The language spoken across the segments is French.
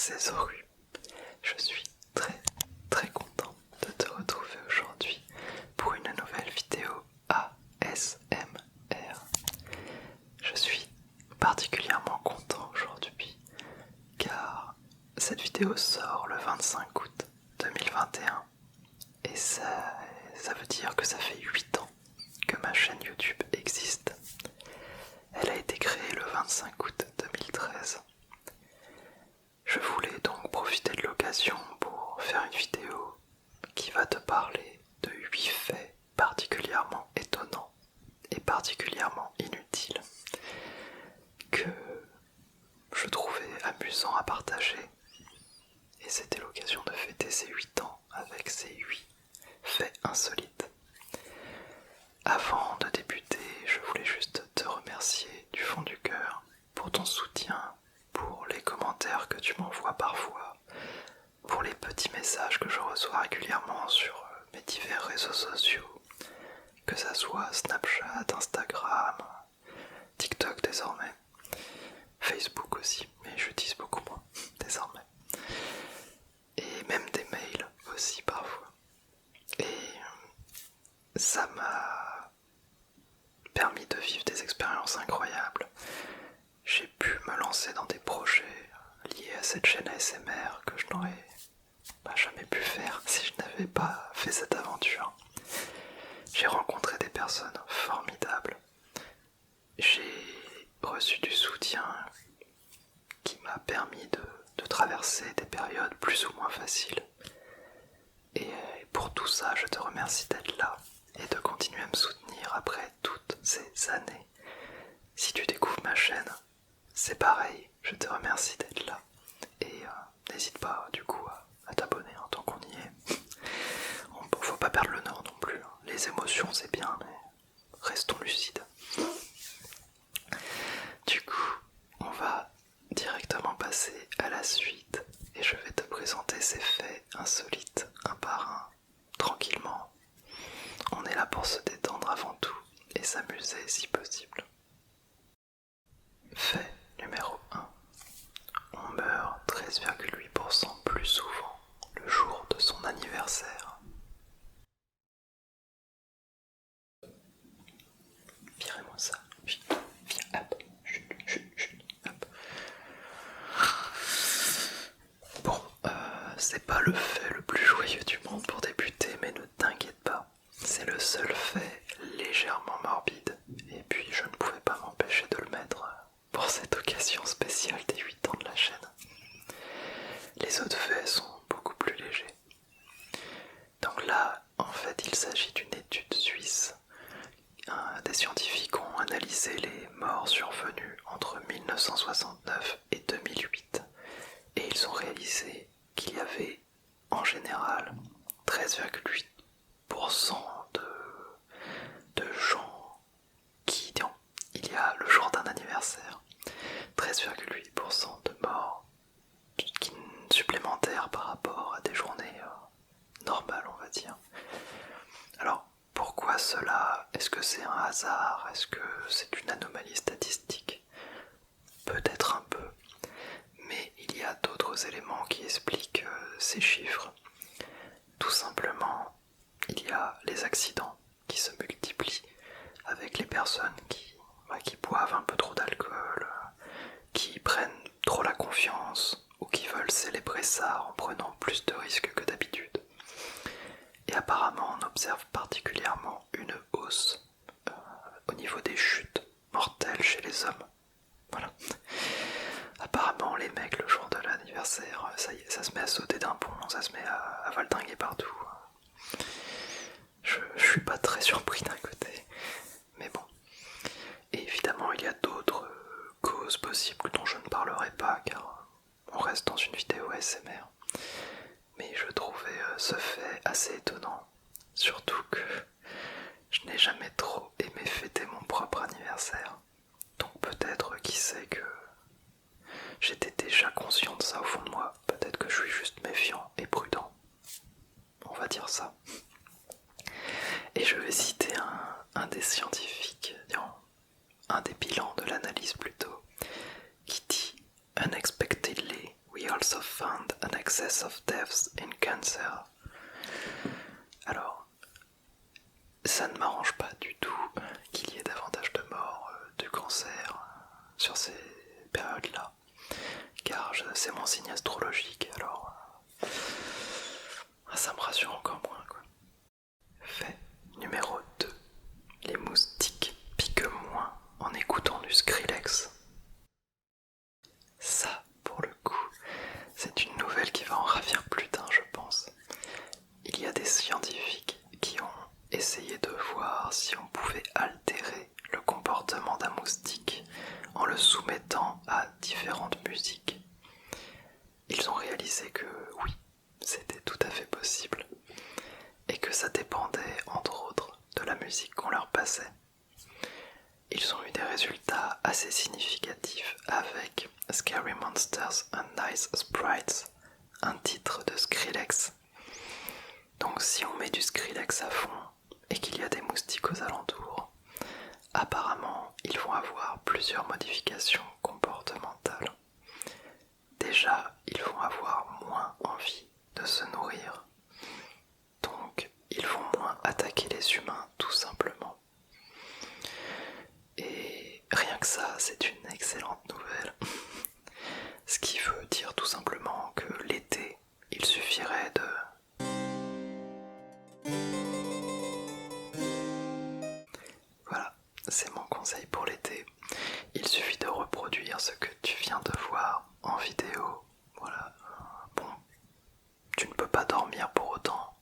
c'est Zoru. Je suis très content de te retrouver aujourd'hui pour une nouvelle vidéo ASMR. Je suis particulièrement content aujourd'hui car cette vidéo sort le 25 août 2021 et ça veut dire que ça fait 8 ans que ma chaîne YouTube existe. Elle a été créée le 25 août 2013. Je voulais donc profiter de l'occasion pour faire une vidéo qui va te parler de 8 faits particulièrement étonnants et particulièrement inutiles que je trouvais amusant à partager. Et c'était l'occasion de fêter ces 8 ans avec ces 8 faits insolites. Avant de débuter, je voulais juste te remercier du fond du cœur pour ton soutien, pour les commentaires que tu m'envoies parfois, pour les petits messages que je reçois régulièrement sur mes divers réseaux sociaux, que ça soit Snapchat, Instagram, TikTok désormais, Facebook aussi, mais j'utilise beaucoup moins désormais, et même des mails aussi parfois. Et ça m'a permis de vivre des expériences incroyables. J'ai pu me lancer dans des projets liés à cette chaîne ASMR que je n'aurais jamais pu faire si je n'avais pas fait cette aventure. J'ai rencontré des personnes formidables. J'ai reçu du soutien qui m'a permis de traverser des périodes plus ou moins faciles. Et pour tout ça, je te remercie d'être là et de continuer à me soutenir après toutes ces années. Si tu découvres ma chaîne, c'est pareil, je te remercie d'être là. Et n'hésite pas du coup à t'abonner tant qu'on y est. Faut pas perdre le nord non plus. Les émotions c'est bien, mais restons lucides. Du coup, on va directement passer à la suite et je vais te présenter ces faits insolites un par un, tranquillement. On est là pour se détendre avant tout et s'amuser si possible. Fait numéro 1. On meurt 13,8% plus souvent le jour de son anniversaire. Virez-moi ça. Viens, hop. Chut, hop. Bon, c'est pas le fait le plus joyeux du monde pour débuter, mais ne t'inquiète pas. C'est le seul fait légèrement morbide. Et puis je ne pouvais pas m'empêcher de le mettre pour cette occasion spéciale des 8 ans de la chaîne. Les autres faits sont beaucoup plus légers. Donc là, en fait, il s'agit d'une étude suisse. Des scientifiques ont analysé les morts survenues entre 1969 et 2008 et ils ont réalisé qu'il y avait en général 13,8% de gens qui, il y a le jour d'un anniversaire, 13,8% de morts supplémentaires par rapport à des journées normales, on va dire. Alors, pourquoi cela? Est-ce que c'est un hasard? Est-ce que c'est une anomalie statistique? Peut-être un peu, mais il y a d'autres éléments qui expliquent ces chiffres. Tout simplement, il y a les accidents qui se multiplient avec les personnes qui boivent un peu trop d'alcool, qui prennent trop la confiance ou qui veulent célébrer ça en prenant plus de risques que d'habitude. Et apparemment on observe particulièrement une hausse au niveau des chutes mortelles chez les hommes. Voilà. Apparemment les mecs le jour de l'anniversaire, ça y est, ça se met à sauter d'un pont, ça se met à valdinguer partout. Je suis pas très surpris d'un côté, mais bon. Et évidemment il y a d'autres causes possibles dont je ne parlerai pas car on reste dans une vidéo ASMR. Mais je trouvais ce fait assez étonnant, surtout que je n'ai jamais trop aimé fêter mon propre anniversaire. Donc peut-être, qui sait, que j'étais déjà conscient de ça au fond de moi, peut-être que je suis juste méfiant et prudent. On va dire ça. Et je vais citer un des scientifiques, un des bilans de l'analyse plutôt, qui dit « Unexpectedly, we all also found an excess of deaths in cancer. Alors, ça ne m'arrange pas du tout qu'il y ait davantage de morts du cancer sur ces périodes-là, car c'est mon signe astrologique, alors ça me rassure encore moins, quoi. Fait numéro 2. Les moustiques piquent moins en écoutant du Skrillex. Ça, pour le coup, c'est une nouvelle qui va en ravir plus d'un, je pense. Il y a des scientifiques qui ont essayé de voir si on pouvait altérer le comportement d'un moustique en le soumettant à différentes musiques. Ils ont réalisé que oui, c'était tout à fait possible et que ça dépendait entre autres de la musique qu'on leur passait. Ils ont eu des résultats assez significatifs avec Scary Monsters and Nice Sprites, un titre de Skrillex. Donc si on met du Skrillex à fond et qu'il y a des moustiques aux alentours, apparemment ils vont avoir plusieurs modifications comportementales. Déjà, ils vont avoir moins envie de se nourrir. Donc ils vont moins attaquer les humains tout simplement. Et rien que ça, c'est une excellente nouvelle. Ce qui veut dire tout simplement que l'été, il suffirait de... Voilà, c'est mon conseil pour l'été. Il suffit de reproduire ce que tu viens de voir en vidéo. Voilà, bon, tu ne peux pas dormir pour autant,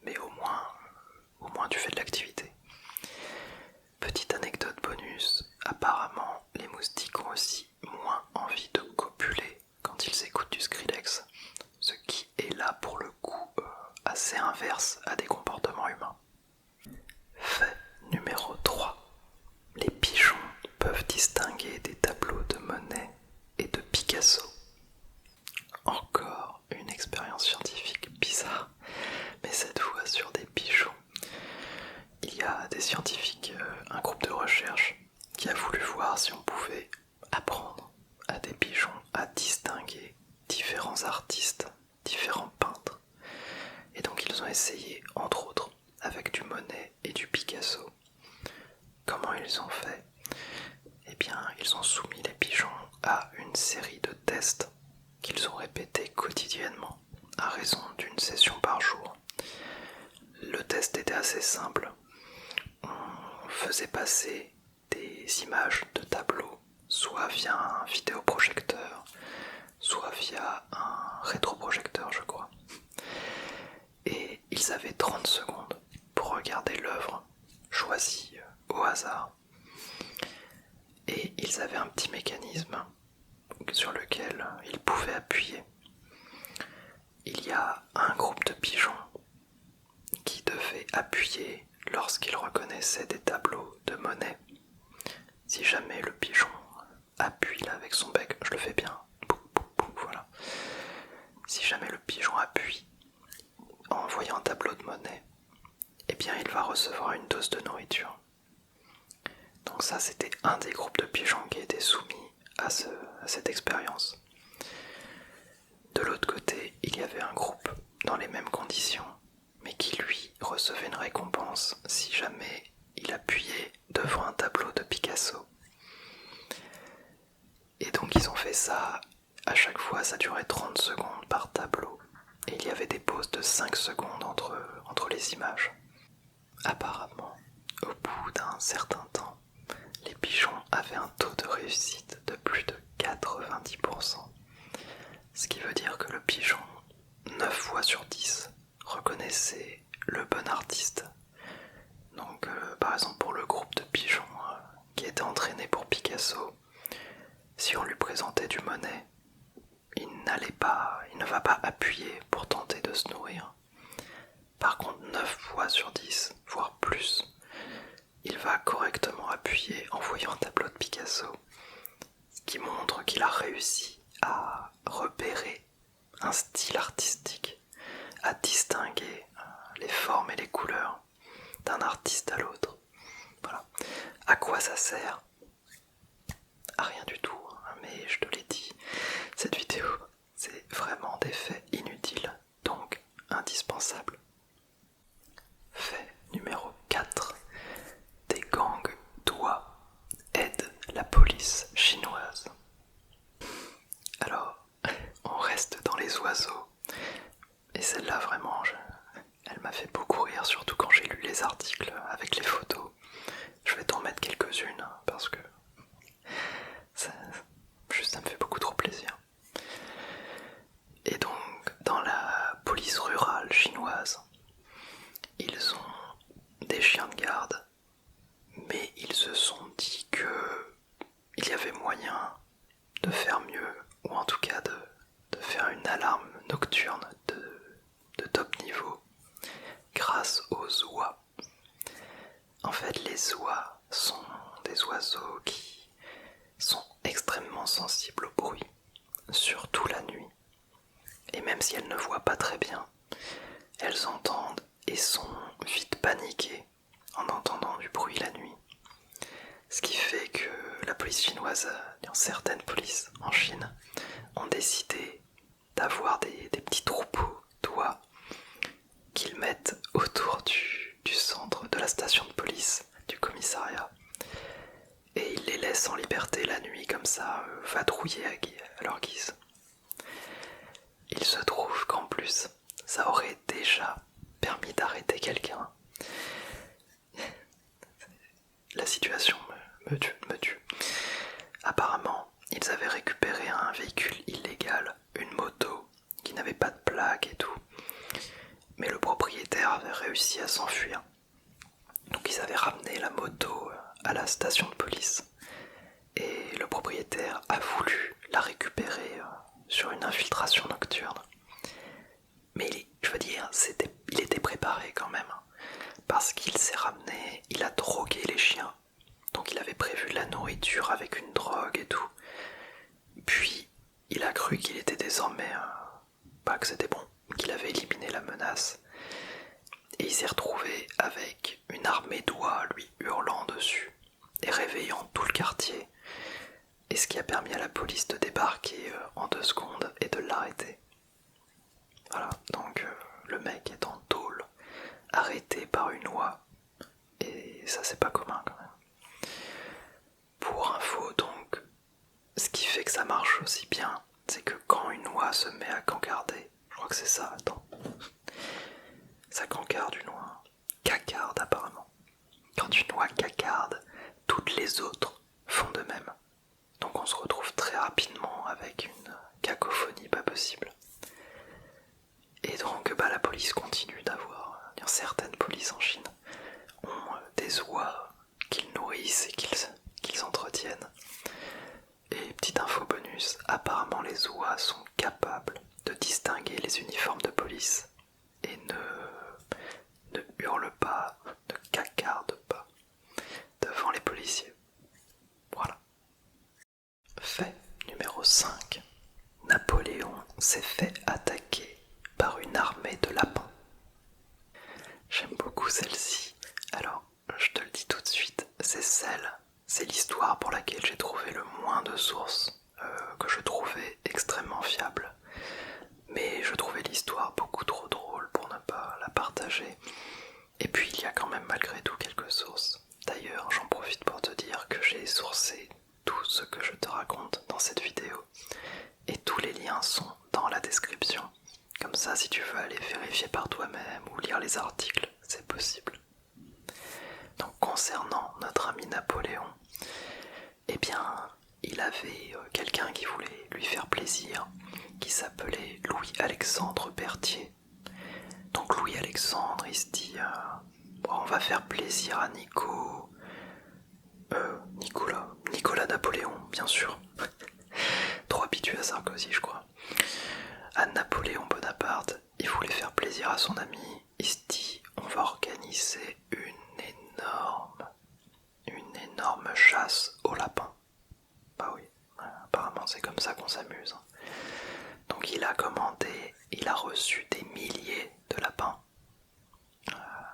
mais au moins tu fais de l'activité. Petite anecdote bonus, apparemment les moustiques ont aussi moins envie de copuler quand ils écoutent du Skrillex, ce qui est là pour le coup assez inverse à des comportements humains. Fait numéro 3. Les pigeons peuvent distinguer des tableaux de Monet et de Picasso. Encore une expérience scientifique bizarre, mais cette fois sur des pigeons. Il y a des scientifiques, un groupe de recherche, qui a voulu voir si on pouvait apprendre à des pigeons à distinguer différents artistes, différents peintres. Et donc ils ont essayé, entre autres, avec du Monet et du Picasso. Comment ils ont fait ? Eh bien, ils ont soumis les pigeons à une série de tests qu'ils ont répétés quotidiennement, à raison d'une session par jour. Le test était assez simple. On faisait passer des images de tableaux, soit via un vidéoprojecteur, soit via un rétroprojecteur, je crois. Et ils avaient 30 secondes pour regarder l'œuvre choisie au hasard. Et ils avaient un petit mécanisme sur lequel ils pouvaient appuyer. Il y a un groupe de pigeons qui devait appuyer lorsqu'il reconnaissait des tableaux de Monet. Si jamais le pigeon appuie là avec son bec, je le fais bien, voilà. Si jamais le pigeon appuie en voyant un tableau de Monet, eh bien il va recevoir une dose de nourriture. Donc ça, c'était un des groupes de pigeons qui était soumis à cette expérience. De l'autre côté, il y avait un groupe dans les mêmes conditions, mais qui lui recevait une récompense si jamais il appuyait devant un tableau de Picasso. Et donc ils ont fait ça, à chaque fois ça durait 30 secondes par tableau, et il y avait des pauses de 5 secondes entre les images. Apparemment, au bout d'un certain temps, les pigeons avaient un taux de réussite de plus de 90%. Ce qui veut dire que le pigeon, 9 fois sur 10, reconnaissait le bon artiste. Donc par exemple pour le groupe de pigeons qui était entraîné pour Picasso, si on lui présentait du Monet, il ne va pas appuyer pour tenter de se nourrir. Par contre 9 fois sur 10, voire plus, il va correctement appuyer en voyant un tableau de Picasso, ce qui montre qu'il a réussi à repérer un style artistique, à distinguer les formes et les couleurs d'un artiste à l'autre. Voilà. À quoi ça sert ? À rien du tout, hein, mais je te l'ai dit, cette vidéo, c'est vraiment vraiment des faits inutiles, donc indispensables. Fait numéro 4. Des gangs d'oies aident la police chinoise. Alors, on reste dans les oiseaux. Et celle-là, vraiment, elle m'a fait beaucoup rire, surtout quand j'ai lu les articles avec les photos. Je vais t'en mettre quelques-unes, parce que ça me fait beaucoup trop plaisir. Et donc, dans la police rurale chinoise, ils ont des chiens de garde, mais ils se sont dit que il y avait moyen de faire mieux, ou en tout cas de faire une alarme nocturne de top niveau grâce aux oies. En fait, les oies sont des oiseaux qui sont extrêmement sensibles au bruit, surtout la nuit. Et même si elles ne voient pas très bien, elles entendent et sont vite paniquées en entendant du bruit la nuit. Ce qui fait que la police chinoise, certaines polices en Chine, ont décidé d'avoir des petits troupeaux d'oies qu'ils mettent autour du centre de la station de police, du commissariat. Et ils les laissent en liberté la nuit comme ça, vadrouiller à leur guise. Il se trouve qu'en plus, ça aurait déjà permis d'arrêter quelqu'un. La situation me tue. Apparemment, ils avaient récupéré un véhicule illégal, une moto qui n'avait pas de plaque et tout. Mais le propriétaire avait réussi à s'enfuir. Donc ils avaient ramené la moto à la station de police. Et le propriétaire a voulu la récupérer sur une infiltration nocturne. Mais je veux dire, il était préparé quand même. Parce qu'il s'est ramené, il a drogué les chiens. Donc il avait prévu de la nourriture avec une drogue et tout. Puis il a cru qu'il était désormais, pas que c'était bon, qu'il avait éliminé la menace. Et il s'est retrouvé avec une armée d'oies lui hurlant dessus et réveillant tout le quartier. Et ce qui a permis à la police de débarquer en 2 secondes et de l'arrêter. Voilà, donc le mec est en tôle, arrêté par une oie. Et ça c'est pas commun quand même. Pour info donc, ce qui fait que ça marche aussi bien, c'est que quand une oie se met à cancarder, je crois que c'est ça, attends. Ça cancarde une oie. Cacarde apparemment. Quand une oie cacarde, toutes les autres font de même. Donc on se retrouve très rapidement avec une cacophonie pas possible. Et donc la police continue d'avoir, certaines polices en Chine ont des oies qu'ils nourrissent et qu'ils entretiennent. Et petite info bonus, apparemment les oies sont capables de distinguer les uniformes de police et ne hurlent pas, ne cacardent pas devant les policiers. Voilà. Fait numéro 5. Napoléon s'est fait attaquer par une armée de lapins. J'aime beaucoup celle-ci. Alors, je te le dis tout de suite, c'est l'histoire pour laquelle j'ai trouvé le moins de sources, que je trouvais extrêmement fiable. Mais je trouvais l'histoire beaucoup trop drôle pour ne pas la partager. Et puis il y a quand même malgré tout quelques sources. D'ailleurs, j'en profite pour te dire que j'ai sourcé tout ce que je te raconte dans cette vidéo. Et tous les liens sont dans la description. Comme ça, si tu veux aller vérifier par toi-même ou lire les articles, c'est possible. Donc concernant notre ami Napoléon, eh bien, il avait quelqu'un qui voulait lui faire plaisir, qui s'appelait Louis-Alexandre Berthier. Donc Louis-Alexandre, il se dit, on va faire plaisir à Nicolas Napoléon, bien sûr. Trop habitué à Sarkozy, je crois. À Napoléon Bonaparte, il voulait faire plaisir à son ami. Il se dit, on va organiser une énorme chasse aux lapins. Bah oui, apparemment c'est comme ça qu'on s'amuse. Donc il a commandé, il a reçu des milliers de lapins.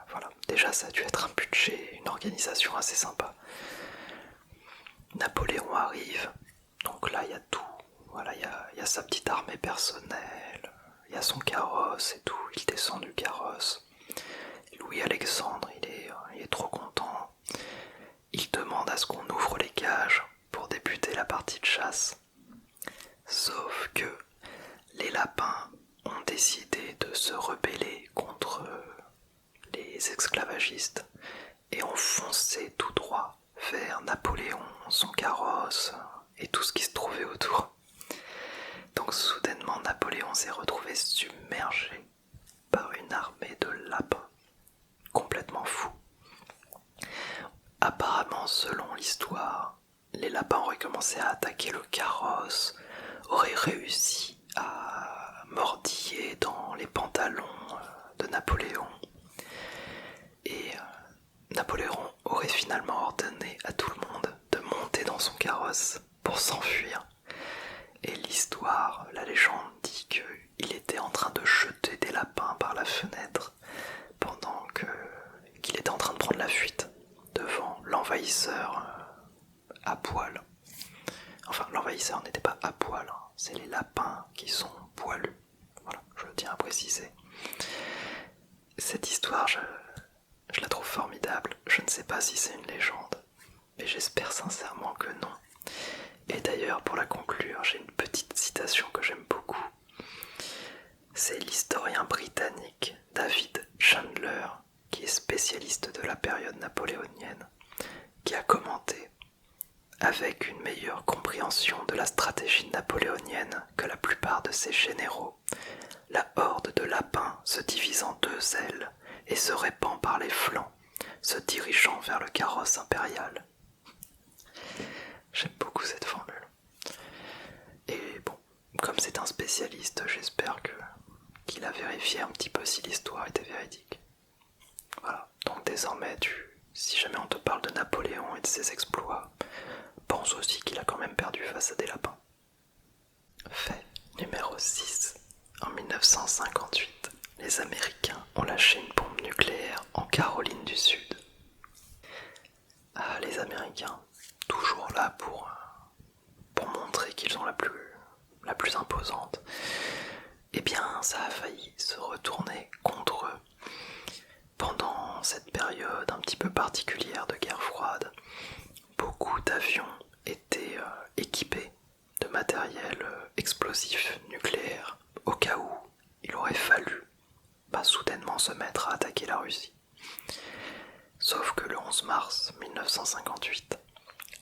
Voilà, déjà ça a dû être un budget, une organisation assez sympa. Napoléon arrive, donc là il y a tout. Voilà, il y a sa petite armée personnelle, y a son carrosse et tout, il descend du carrosse. Louis-Alexandre, il est trop content. Il demande à ce qu'on ouvre les cages pour débuter la partie de chasse. Sauf que les lapins ont décidé de se rebeller contre les esclavagistes et ont foncé tout droit vers Napoléon, son carrosse et tout ce qui se trouvait autour. Donc soudainement Napoléon s'est retrouvé submergé par une armée de lapins, complètement fous. Apparemment, selon l'histoire, les lapins auraient commencé à attaquer le carrosse, auraient réussi à mordiller dans les pantalons de Napoléon. Et Napoléon aurait finalement ordonné à tout le monde de monter dans son carrosse pour s'enfuir. Et l'histoire, la légende dit qu'il était en train de jeter des lapins par la fenêtre pendant qu'il était en train de prendre la fuite devant l'envahisseur à poil. Enfin, l'envahisseur n'était pas à poil, hein. C'est les lapins qui sont poilus. Voilà, je tiens à préciser. Cette histoire, je la trouve formidable. Je ne sais pas si c'est une légende, mais j'espère sincèrement que non. Et d'ailleurs, pour la conclure, j'ai une petite citation que j'aime beaucoup. C'est l'historien britannique David Chandler, qui est spécialiste de la période napoléonienne, qui a commenté: avec une meilleure compréhension de la stratégie napoléonienne que la plupart de ses généraux, la horde de lapins se divise en deux ailes et se répand par les flancs, se dirigeant vers le carrosse impérial. J'aime beaucoup cette formule. Et bon, comme c'est un spécialiste, j'espère qu'il a vérifié un petit peu si l'histoire était véridique. Voilà, donc désormais, si jamais on te parle de Napoléon et de ses exploits, pense aussi qu'il a quand même perdu face à des lapins. Fait numéro 6. En 1958, les Américains ont lâché une bombe nucléaire en Caroline du Sud. Ah, les Américains, toujours là pour montrer qu'ils sont la plus imposante. Eh bien, ça a failli se retourner contre eux. Pendant cette période un petit peu particulière de guerre froide, beaucoup d'avions étaient équipés de matériel explosif nucléaire au cas où il aurait fallu soudainement se mettre à attaquer la Russie. Sauf que le 11 mars 1958,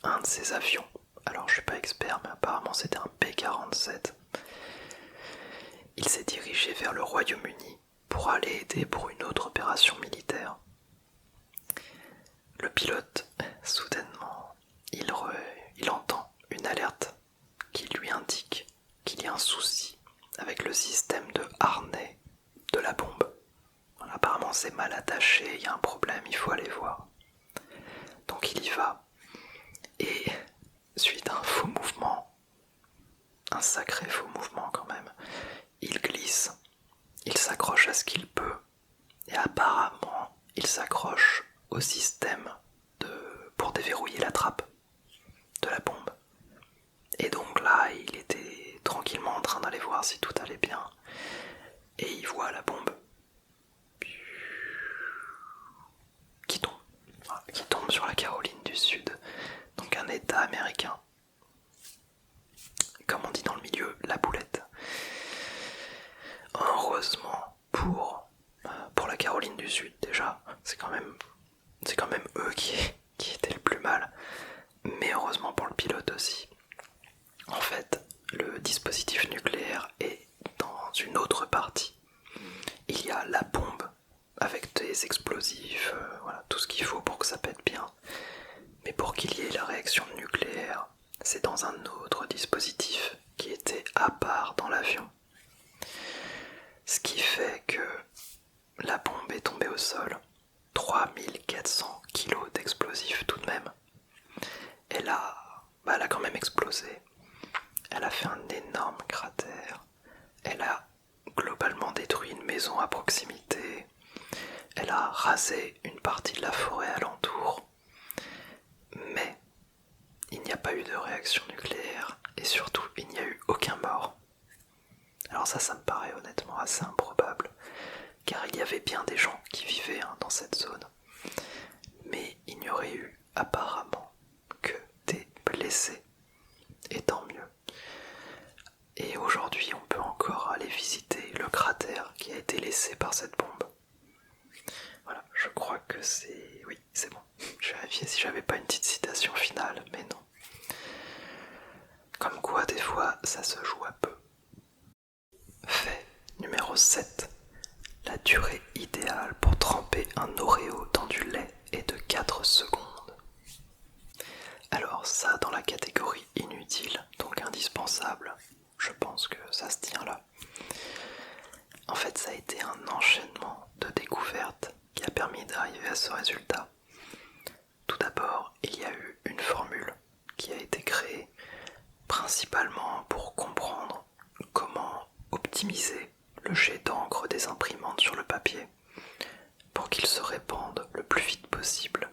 un de ces avions, alors je suis pas expert mais apparemment c'était un P-47, il s'est dirigé vers le Royaume-Uni pour aller aider pour une autre opération militaire. Le pilote, soudainement, il entend une alerte qui lui indique qu'il y a un souci avec le système de harnais de la bombe. Alors, apparemment c'est mal attaché, il y a un problème, il faut aller voir. Donc il y va, et suite à un faux mouvement, un sacré faux mouvement quand même, il glisse, il s'accroche à ce qu'il peut, et apparemment il s'accroche au système pour déverrouiller la trappe de la bombe. Et donc là, il était tranquillement en train d'aller voir si tout allait bien, et il voit la bombe qui tombe sur la Caroline du Sud, donc un état américain. Comme on dit dans le milieu, la boulette. Heureusement pour la Caroline du Sud déjà, c'est quand même eux qui étaient le plus mal, mais heureusement pour le pilote aussi. En fait, le dispositif nucléaire est dans une autre partie. Il y a la bombe avec des explosifs, voilà, tout ce qu'il faut pour que ça pète bien. Mais pour qu'il y ait la réaction nucléaire, c'est dans un autre dispositif qui était à part dans l'avion. Ce qui fait que la bombe est tombée au sol. 3400 kilos d'explosifs tout de même. Elle a quand même explosé. Elle a fait un énorme cratère. Elle a globalement détruit une maison à proximité. Elle a rasé une partie de la forêt alentour. Mais il n'y a pas eu de réaction nucléaire et surtout il n'y a eu aucun mort. Alors Alors ça me paraît honnêtement assez improbable, car il y avait bien des gens qui vivaient dans cette zone. Mais il n'y aurait eu apparemment que des blessés, et tant mieux. Et aujourd'hui, on peut encore aller visiter le cratère qui a été laissé par cette bombe. Voilà, je crois que c'est... Oui, c'est bon. Je vérifiais si j'avais pas une petite citation finale, mais non. Comme quoi, des fois, ça se joue à peu. Fait numéro 7. La durée idéale pour tremper un Oreo dans du lait est de 4 secondes. Alors ça, dans la catégorie inutile, donc indispensable, je pense que ça se tient là. En fait, ça a été un enchaînement de découvertes qui a permis d'arriver à ce résultat. Tout d'abord, il y a eu une formule qui a été créée principalement pour comprendre comment optimiser le jet d'encre des imprimantes sur le papier pour qu'il se répande le plus vite possible,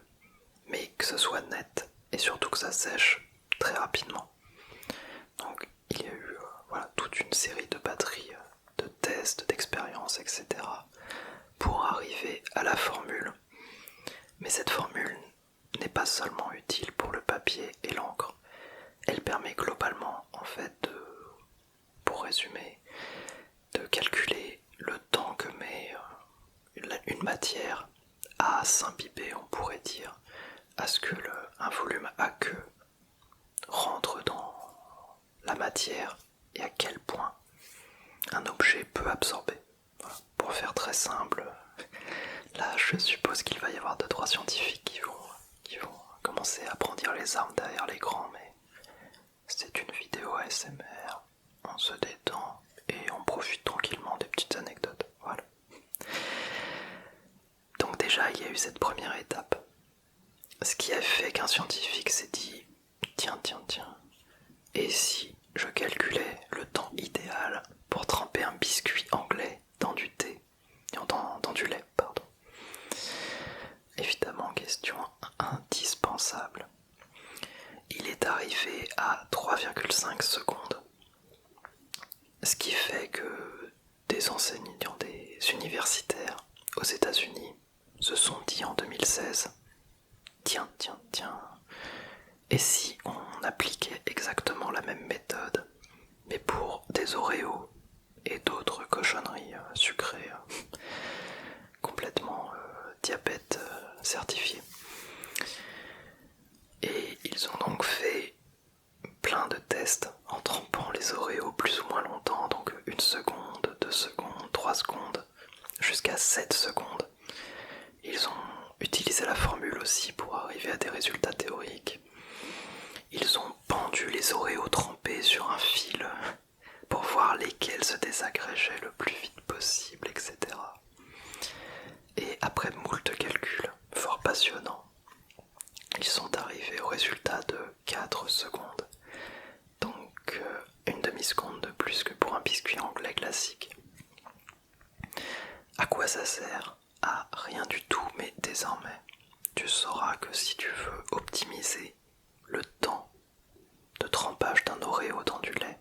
mais que ce soit net et surtout que ça sèche très rapidement. Donc il y a eu toute une série de batteries de tests, d'expériences, etc. pour arriver à la formule. Mais cette formule n'est pas seulement utile pour le papier et l'encre, elle permet globalement, en fait, pour résumer, de calculer le temps que met une matière à s'imbiber, on pourrait dire, à ce que un volume aqueux rentre dans la matière et à quel point un objet peut absorber. Voilà. Pour faire très simple, là je suppose qu'il va y avoir 2-3 scientifiques qui vont commencer à brandir les armes derrière l'écran, mais c'est une vidéo ASMR, on se détend et on profite tranquillement des petites anecdotes. Voilà. Donc déjà il y a eu cette première étape. Ce qui a fait qu'un scientifique s'est dit tiens, et si je calculais le temps idéal pour tremper un biscuit anglais dans du thé, dans du lait, pardon. Évidemment, question indispensable. Il est arrivé à 3,5 secondes. Ce qui fait que des enseignants, des universitaires aux États-Unis se sont dit en 2016 tiens, et si on appliquait exactement la même méthode, mais pour des Oreos et d'autres cochonneries sucrées, complètement diabète certifié. Et ils ont donc fait plein de tests en trempant les Oreos plus ou moins longtemps, donc 1 seconde, 2 secondes, 3 secondes, jusqu'à 7 secondes. Ils ont utilisé la formule aussi pour arriver à des résultats théoriques. Ils ont pendu les Oreos trempés sur un fil pour voir lesquels se désagrégeaient le plus vite possible, etc. Et après moult calculs, fort passionnants, ils sont arrivés au résultat de 4 secondes. Donc une demi-seconde de plus que pour un biscuit anglais classique. À quoi ça sert? À rien du tout, mais désormais, tu sauras que si tu veux optimiser le temps de trempage d'un Oreo dans du lait,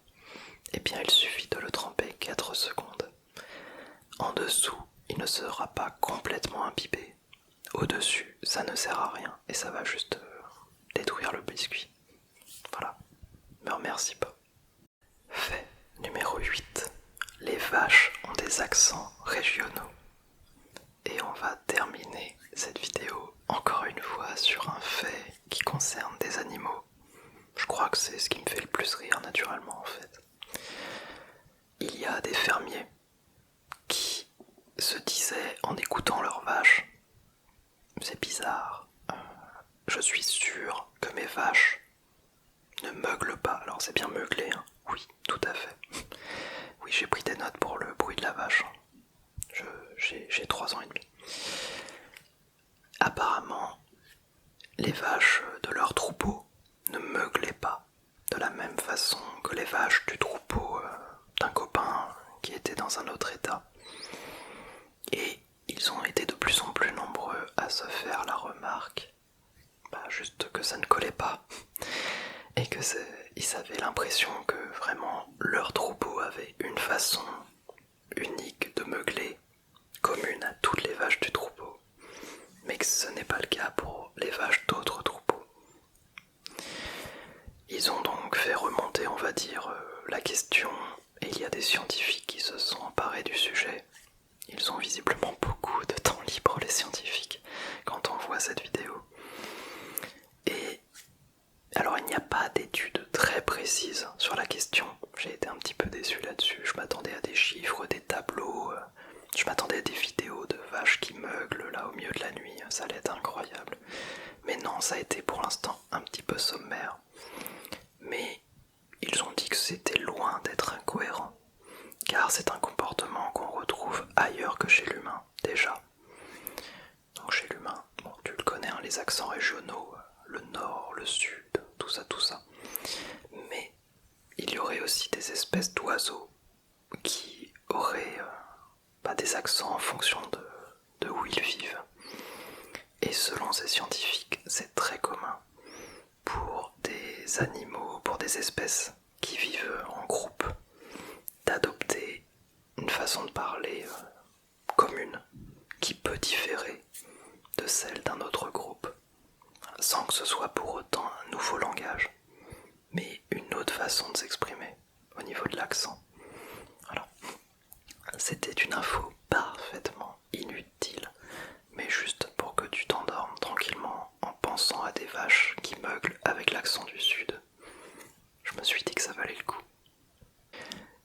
eh bien il suffit de le tremper 4 secondes. En dessous, il ne sera pas complètement imbibé. Au-dessus, ça ne sert à rien et ça va juste détruire le biscuit. Voilà, me remercie pas. Fait numéro 8. Les vaches ont des accents régionaux. Et on va terminer cette vidéo encore une fois sur un fait qui concerne des animaux. Je crois que c'est ce qui me fait le plus rire naturellement en fait. Il y a des fermiers qui se disaient en écoutant leurs vaches, c'est bizarre, je suis sûr que mes vaches ne meuglent pas. Alors c'est bien meuglé, hein. Oui, tout à fait. Oui, j'ai pris des notes pour le bruit de la vache. J'ai 3 ans et demi. Apparemment, les vaches de leur troupeau ne meuglaient pas de la même façon que les vaches du troupeau d'un copain qui était dans un autre état. Et ils ont été de plus en plus nombreux à se faire la remarque, juste que ça ne collait pas et que ils avaient l'impression que vraiment leur troupeau avait une façon unique de meugler, commune à toutes les vaches du troupeau, mais que ce n'est pas le cas pour les vaches d'autres troupeaux. Ils ont donc fait remonter, on va dire, la question, et il y a des scientifiques qui se sont emparés du sujet. Ils ont visiblement beaucoup de temps libre, les scientifiques, quand on voit cette vidéo. Et alors il n'y a pas d'études très précises sur la question. J'ai été un petit peu déçu là-dessus. Je m'attendais à des chiffres, des tableaux, je m'attendais à des vidéos de vaches qui meuglent là au milieu de la nuit. Ça allait être incroyable. Mais non, ça a été pour l'instant un petit peu sommaire. Mais ils ont dit que c'était loin d'être incohérent, car c'est un comportement qu'on retrouve ailleurs que chez l'humain, déjà. Donc chez l'humain, bon, tu le connais, hein, les accents régionaux, le nord, le sud, tout ça, tout ça. Mais il y aurait aussi des espèces d'oiseaux qui auraient des accents en fonction de où ils vivent. Et selon ces scientifiques, c'est très commun pour des animaux, pour des espèces qui vivent en groupe, d'adopter une façon de parler commune qui peut différer de celle d'un autre groupe, sans que ce soit pour autant un nouveau langage, mais une autre façon de s'exprimer au niveau de l'accent. Voilà. C'était une info parfaitement inutile, mais juste pour que tu t'endormes tranquillement en pensant à des vaches qui meuglent avec l'accent du sud. Je me suis dit que ça valait le coup.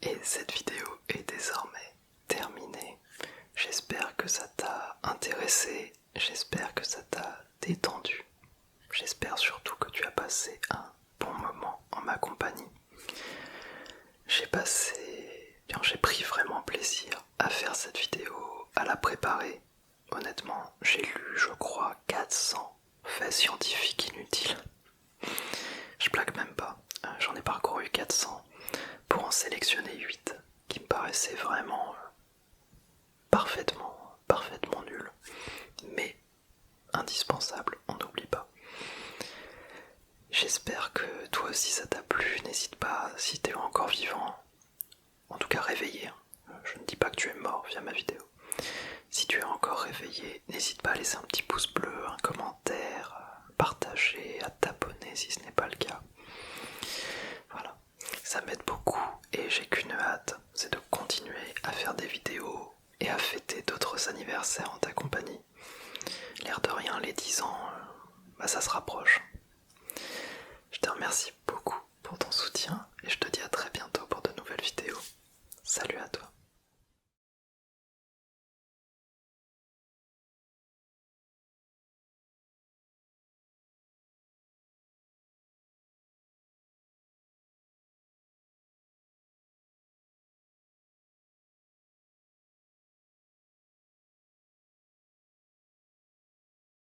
Et cette vidéo est désormais terminée. J'espère que ça t'a intéressé, j'espère que ça t'a détendu. J'espère surtout que tu as passé un bon moment en ma compagnie. J'ai pris vraiment plaisir à faire cette vidéo, à la préparer. Honnêtement, j'ai lu, je crois, 400 faits scientifiques inutiles. Je blague même pas, j'en ai parcouru 400 pour en sélectionner 8 qui me paraissaient vraiment parfaitement nuls, mais indispensables, on n'oublie pas. J'espère que toi aussi ça t'a plu, n'hésite pas, si t'es encore vivant, en tout cas réveillé, je ne dis pas que tu es mort via ma vidéo. Si tu es encore réveillé, n'hésite pas à laisser un petit pouce bleu, un commentaire, partager, à t'abonner si ce n'est pas le cas. Voilà, ça m'aide beaucoup et j'ai qu'une hâte, c'est de continuer à faire des vidéos et à fêter d'autres anniversaires en ta compagnie. L'air de rien, les 10 ans, ça se rapproche. Je te remercie